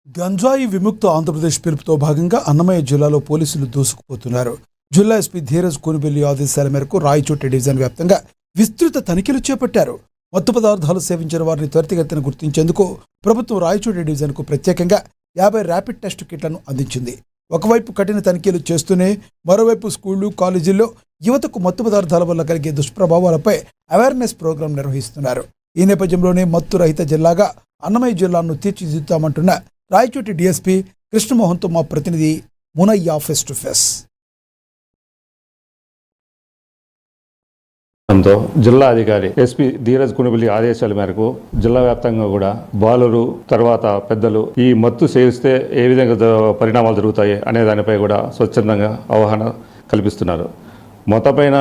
గంజాయి విముక్త ఆంధ్రప్రదేశ్ పిలుపుతో భాగంగా అన్నమయ్య జిల్లాలో పోలీసులు దూసుకుపోతున్నారు. జిల్లా ఎస్పీ ధీరజ్ కొనిబెల్లి ఆదేశాల మేరకు రాయచోటి డివిజన్ వ్యాప్తంగా విస్తృత తనిఖీలు చేపట్టారు. మత్తు పదార్థాలు సేవించిన వారిని త్వరితగతిన గుర్తించేందుకు ప్రభుత్వం రాయచోటి డివిజన్కు ప్రత్యేకంగా 50 ర్యాపిడ్ టెస్ట్ కిట్లను అందించింది. ఒకవైపు కఠిన తనిఖీలు చేస్తూనే మరోవైపు స్కూళ్లు, కాలేజీల్లో యువతకు మత్తు పదార్థాల వల్ల కలిగే దుష్ప్రభావాలపై అవేర్నెస్ ప్రోగ్రాం నిర్వహిస్తున్నారు. ఈ నేపథ్యంలోనే మత్తు రహిత జిల్లాగా అన్నమయ్య జిల్లాను తీర్చిదిద్దుతామంటున్న రాయచోటి డీఎస్పీ కృష్ణమోహన్తో మా ప్రతినిధి మునయ్య ఫేస్ టు ఫేస్. జిల్లా అధికారి ఎస్పీ ధీరజ్ కొనిబెల్లి ఆదేశాల మేరకు జిల్లా వ్యాప్తంగా కూడా బాలురు తర్వాత పెద్దలు ఈ మత్తు సేవిస్తే ఏ విధంగా పరిణామాలు జరుగుతాయి అనే దానిపై కూడా స్వచ్ఛందంగా అవగాహన కల్పిస్తున్నారు. మొత్తపైన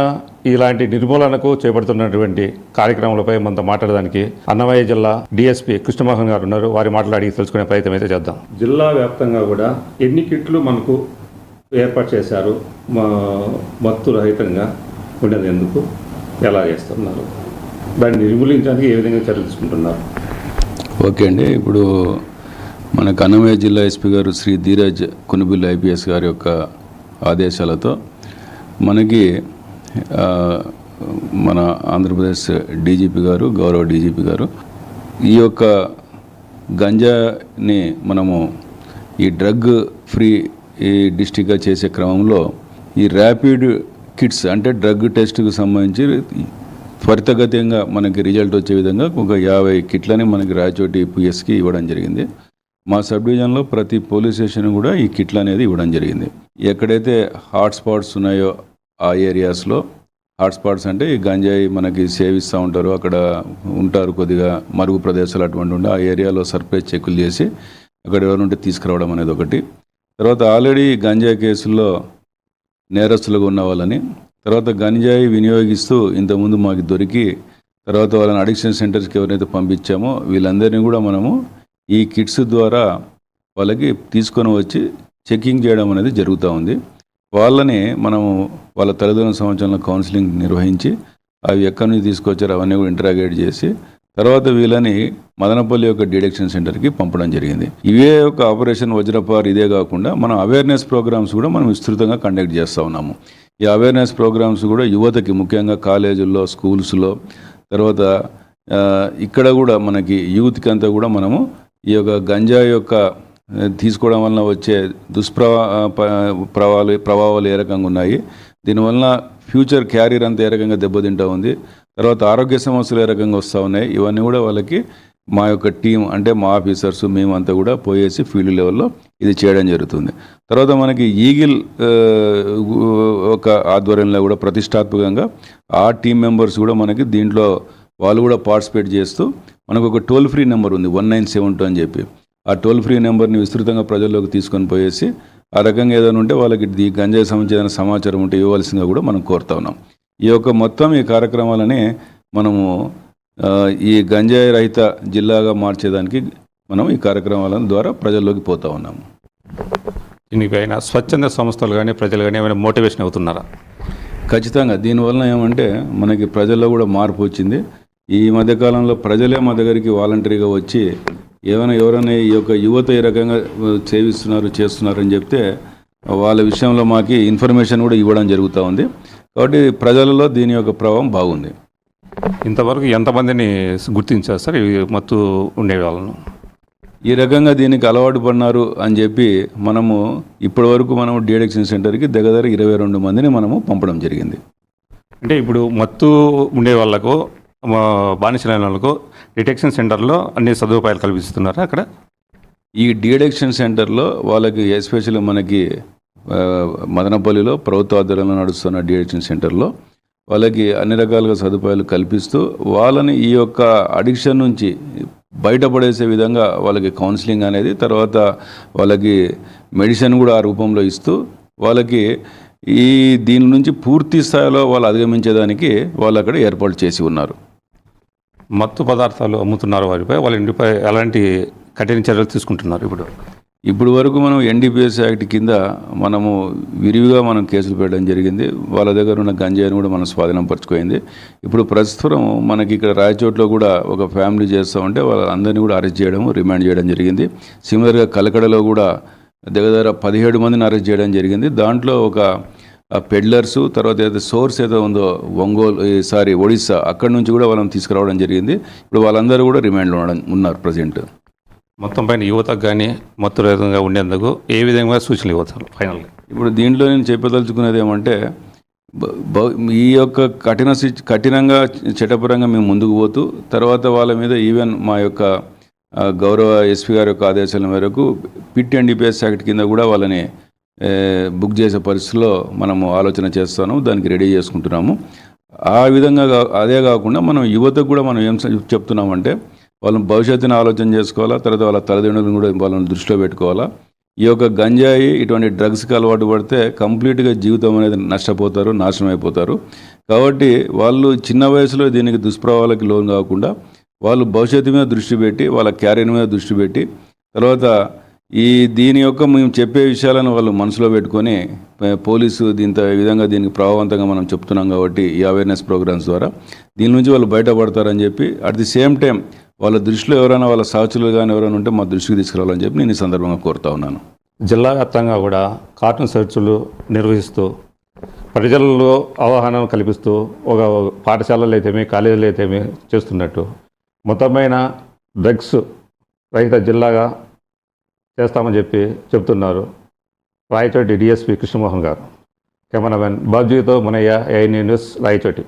ఇలాంటి నిర్మూలనకు చేపడుతున్నటువంటి కార్యక్రమాలపై మనతో మాట్లాడడానికి అన్నమయ్య జిల్లా డిఎస్పీ కృష్ణమోహన్ గారు ఉన్నారు. వారి మాట్లాడి తెలుసుకునే ప్రయత్నం అయితే చేద్దాం. జిల్లా వ్యాప్తంగా కూడా ఎన్ని కిట్లు మనకు ఏర్పాటు చేశారు మత్తు రహితంగా ఉండేందుకు, ఎలా చేస్తున్నారు, దాన్ని నిర్మూలించడానికి ఏ విధంగా చర్యలు తీసుకుంటున్నారు? ఓకే అండి, ఇప్పుడు మనకు అన్నమయ్య జిల్లా ఎస్పీ గారు శ్రీ ధీరజ్ కొనిబెల్లి ఐపీఎస్ గారి యొక్క ఆదేశాలతో మనకి మన ఆంధ్రప్రదేశ్ డీజీపీ గారు, గౌరవ డీజీపీ గారు ఈ యొక్క గంజాని మనము ఈ డ్రగ్ ఫ్రీ ఈ డిస్ట్రిక్ట్గా చేసే క్రమంలో ఈ ర్యాపిడ్ కిట్స్ అంటే డ్రగ్ టెస్ట్కు సంబంధించి త్వరితగతంగా మనకి రిజల్ట్ వచ్చే విధంగా ఒక 50 కిట్లని మనకి రాయచోటి పిఎస్కి ఇవ్వడం జరిగింది. మా సబ్ డివిజన్లో ప్రతి పోలీస్ స్టేషన్ కూడా ఈ కిట్లు అనేది ఇవ్వడం జరిగింది. ఎక్కడైతే హాట్స్పాట్స్ ఉన్నాయో ఆ ఏరియాస్లో, హాట్స్పాట్స్ అంటే ఈ గంజాయి మనకి సేవిస్తూ ఉంటారు, అక్కడ ఉంటారు కొద్దిగా మరుగు ప్రదేశాలు అటువంటి ఉండే ఆ ఏరియాలో సర్ప్రైజ్ చెక్కులు చేసి అక్కడ ఎవరుంటే తీసుకురావడం అనేది ఒకటి. తర్వాత ఆల్రెడీ గంజాయి కేసుల్లో నేరస్తులుగా ఉన్న వాళ్ళని, తర్వాత గంజాయి వినియోగిస్తూ ఇంతకుముందు మాకు దొరికి తర్వాత వాళ్ళని అడిక్షన్ సెంటర్స్కి ఎవరైతే పంపించామో వీళ్ళందరినీ కూడా మనము ఈ కిట్స్ ద్వారా వాళ్ళకి తీసుకొని వచ్చి చెకింగ్ చేయడం అనేది జరుగుతూ ఉంది. వాళ్ళని మనము వాళ్ళ తల్లిదండ్రుల సంవత్సరంలో కౌన్సిలింగ్ నిర్వహించి అవి ఎక్కడి నుంచి తీసుకొచ్చారో అవన్నీ కూడా ఇంటరాగేట్ చేసి తర్వాత వీళ్ళని మదనపల్లి యొక్క డిడక్షన్ సెంటర్కి పంపడం జరిగింది. ఇవే ఒక ఆపరేషన్ వజ్రపార్ ఇదే కాకుండా మనం అవేర్నెస్ ప్రోగ్రామ్స్ కూడా మనం విస్తృతంగా కండక్ట్ చేస్తూ ఉన్నాము. ఈ అవేర్నెస్ ప్రోగ్రామ్స్ కూడా యువతకి ముఖ్యంగా కాలేజీల్లో, స్కూల్స్లో, తర్వాత ఇక్కడ కూడా మనకి యూత్కి అంతా కూడా మనము ఈ యొక్క గంజాయి యొక్క తీసుకోవడం వలన వచ్చే ప్రభావాలు ఏ రకంగా ఉన్నాయి, దీనివల్ల ఫ్యూచర్ క్యారియర్ అంతా ఏ రకంగా దెబ్బతింటూ ఉంది, తర్వాత ఆరోగ్య సమస్యలు ఏ రకంగా వస్తూ ఉన్నాయి, ఇవన్నీ కూడా వాళ్ళకి మా యొక్క టీం అంటే మా ఆఫీసర్స్ మేమంతా కూడా పోయేసి ఫీల్డ్ లెవెల్లో ఇది చేయడం జరుగుతుంది. తర్వాత మనకి ఈగిల్ ఒక ఆధ్వర్యంలో కూడా ప్రతిష్టాత్మకంగా ఆ టీం మెంబర్స్ కూడా మనకి దీంట్లో వాళ్ళు కూడా పార్టిసిపేట్ చేస్తూ మనకు ఒక టోల్ ఫ్రీ నెంబర్ ఉంది 1972 అని చెప్పి, ఆ టోల్ ఫ్రీ నెంబర్ని విస్తృతంగా ప్రజల్లోకి తీసుకొని పోయేసి ఆ రకంగా ఏదైనా ఉంటే వాళ్ళకి ఈ గంజాయి సంబంధించిన సమాచారం ఉంటే ఇవ్వాల్సిందిగా కూడా మనం కోరుతా ఉన్నాం. ఈ యొక్క మొత్తం ఈ కార్యక్రమాలని మనము ఈ గంజాయి రహిత జిల్లాగా మార్చేదానికి మనం ఈ కార్యక్రమాల ద్వారా ప్రజల్లోకి పోతా ఉన్నాము. దీనిపైన స్వచ్ఛంద సంస్థలు కానీ ప్రజలు కానీ ఏమైనా మోటివేషన్ అవుతున్నారా? ఖచ్చితంగా దీనివల్ల ఏమంటే మనకి ప్రజల్లో కూడా మార్పు వచ్చింది. ఈ మధ్యకాలంలో ప్రజలే మా దగ్గరికి వాలంటరీగా వచ్చి ఎవరైనా ఈ యొక్క యువత ఈ రకంగా సేవిస్తున్నారు చేస్తున్నారని చెప్తే వాళ్ళ విషయంలో మాకు ఇన్ఫర్మేషన్ కూడా ఇవ్వడం జరుగుతూ ఉంది. కాబట్టి ప్రజలలో దీని యొక్క ప్రభావం బాగుంది. ఇంతవరకు ఎంతమందిని గుర్తించారు సార్ ఈ మత్తు ఉండే వాళ్ళను? ఈ రకంగా దీనికి అలవాటు పడినారు అని చెప్పి మనము ఇప్పటి వరకు మనము డిడక్షన్ సెంటర్కి దగ్గర 22 మందిని మనము పంపడం జరిగింది. అంటే ఇప్పుడు మత్తు ఉండే వాళ్ళకు, బానిసలైన వాళ్ళకు డిటెక్షన్ సెంటర్లో అన్ని సదుపాయాలు కల్పిస్తున్నారు. అక్కడ ఈ డిడక్షన్ సెంటర్లో వాళ్ళకి ఎస్పెషల్లీ మనకి మదనపల్లిలో ప్రభుత్వ ఆధ్వర్యంలో నడుస్తున్న డిడక్షన్ సెంటర్లో వాళ్ళకి అన్ని రకాలుగా సదుపాయాలు కల్పిస్తూ వాళ్ళని ఈ యొక్క అడిక్షన్ నుంచి బయటపడేసే విధంగా వాళ్ళకి కౌన్సిలింగ్ అనేది, తర్వాత వాళ్ళకి మెడిసిన్ కూడా ఆ రూపంలో ఇస్తూ వాళ్ళకి దీని నుంచి పూర్తి స్థాయిలో వాళ్ళు అధిగమించేదానికి వాళ్ళు అక్కడ ఏర్పాటు చేసి ఉన్నారు. మత్తు పదార్థాలు అమ్ముతున్నారు వారిపై వాళ్ళ ఇంటిపై ఎలాంటి కఠిన చర్యలు తీసుకుంటున్నారు? ఇప్పుడు ఇప్పుడు వరకు మనం ఎన్డీపీఎస్ యాక్ట్ కింద మనము విరివిగా మనం కేసులు పెట్టడం జరిగింది. వాళ్ళ దగ్గర ఉన్న గంజాయిని కూడా మనం స్వాధీనం పరచుకోయింది. ఇప్పుడు ప్రస్తుతం మనకి ఇక్కడ రాయచోట్లో కూడా ఒక ఫ్యామిలీ చేస్తామంటే వాళ్ళందరినీ కూడా అరెస్ట్ చేయడం, రిమాండ్ చేయడం జరిగింది. సిమిలర్గా కలకడలో కూడా దగ్గర 17 మందిని అరెస్ట్ చేయడం జరిగింది. దాంట్లో ఒక పెడ్లర్సు, తర్వాత ఏదైతే సోర్స్ ఏదో ఉందో ఒడిస్సా, అక్కడి నుంచి కూడా వాళ్ళని తీసుకురావడం జరిగింది. ఇప్పుడు వాళ్ళందరూ కూడా రిమాండ్లో ఉన్నారు ప్రజెంట్. మొత్తం పైన యువతకు కానీ మత్తు రహితంగా ఉండేందుకు ఏ విధంగా సూచనలు ఇవ్వతారు ఫైనల్గా? ఇప్పుడు దీంట్లో నేను చెప్పదలుచుకున్నది ఏమంటే ఈ యొక్క కఠినంగా చట్టపరంగా మేము ముందుకు పోతూ తర్వాత వాళ్ళ మీద ఈవెన్ మా యొక్క గౌరవ ఎస్పీ గారి యొక్క ఆదేశాల మేరకు పిట్ ఎన్డీపీఎస్ యాక్ట్ కింద కూడా వాళ్ళని బుక్ చేసే పరిస్థితిలో మనము ఆలోచన చేస్తాము, దానికి రెడీ చేసుకుంటున్నాము. ఆ విధంగా అదే కాకుండా మనం యువతకు కూడా మనం ఏం చెప్తున్నామంటే వాళ్ళని భవిష్యత్తుని ఆలోచన చేసుకోవాలా, తర్వాత వాళ్ళ తల్లిదండ్రులను కూడా వాళ్ళని దృష్టిలో పెట్టుకోవాలా. ఈ యొక్క గంజాయి ఇటువంటి డ్రగ్స్కి అలవాటు పడితే కంప్లీట్గా జీవితం అనేది నష్టపోతారు, నాశనం అయిపోతారు. కాబట్టి వాళ్ళు చిన్న వయసులో దీనికి దుష్ప్రభావాలకి లోన్ కాకుండా వాళ్ళు భవిష్యత్తు మీద దృష్టి పెట్టి, వాళ్ళ క్యారియర్ మీద దృష్టి పెట్టి, తర్వాత దీని యొక్క మేము చెప్పే విషయాలను వాళ్ళు మనసులో పెట్టుకొని పోలీసు ఈ విధంగా దీనికి ప్రభావవంతంగా మనం చెప్తున్నాం కాబట్టి ఈ అవేర్నెస్ ప్రోగ్రామ్స్ ద్వారా దీని నుంచి వాళ్ళు బయటపడతారని చెప్పి, అట్ ది సేమ్ టైం వాళ్ళ దృష్టిలో ఎవరైనా వాళ్ళ సహచరులు కానీ ఎవరైనా ఉంటే మా దృష్టికి తీసుకురావాలని చెప్పి నేను ఈ సందర్భంగా కోరుతా ఉన్నాను. జిల్లా వ్యాప్తంగా కూడా కార్టూన్ సెర్చ్లు నిర్వహిస్తూ ప్రజల్లో అవగాహన కల్పిస్తూ ఒక పాఠశాలలు అయితేమి కాలేజీలు అయితేమి చేస్తున్నట్టు మొత్తమైన డ్రగ్స్ రహిత జిల్లాగా చేస్తామని చెప్తున్నారు రాయచోటి డిఎస్పీ కృష్ణమోహన్ గారు. కెమెరామెన్ బాబ్జీతో మనయ్య, AIN న్యూస్, రాయచోటి.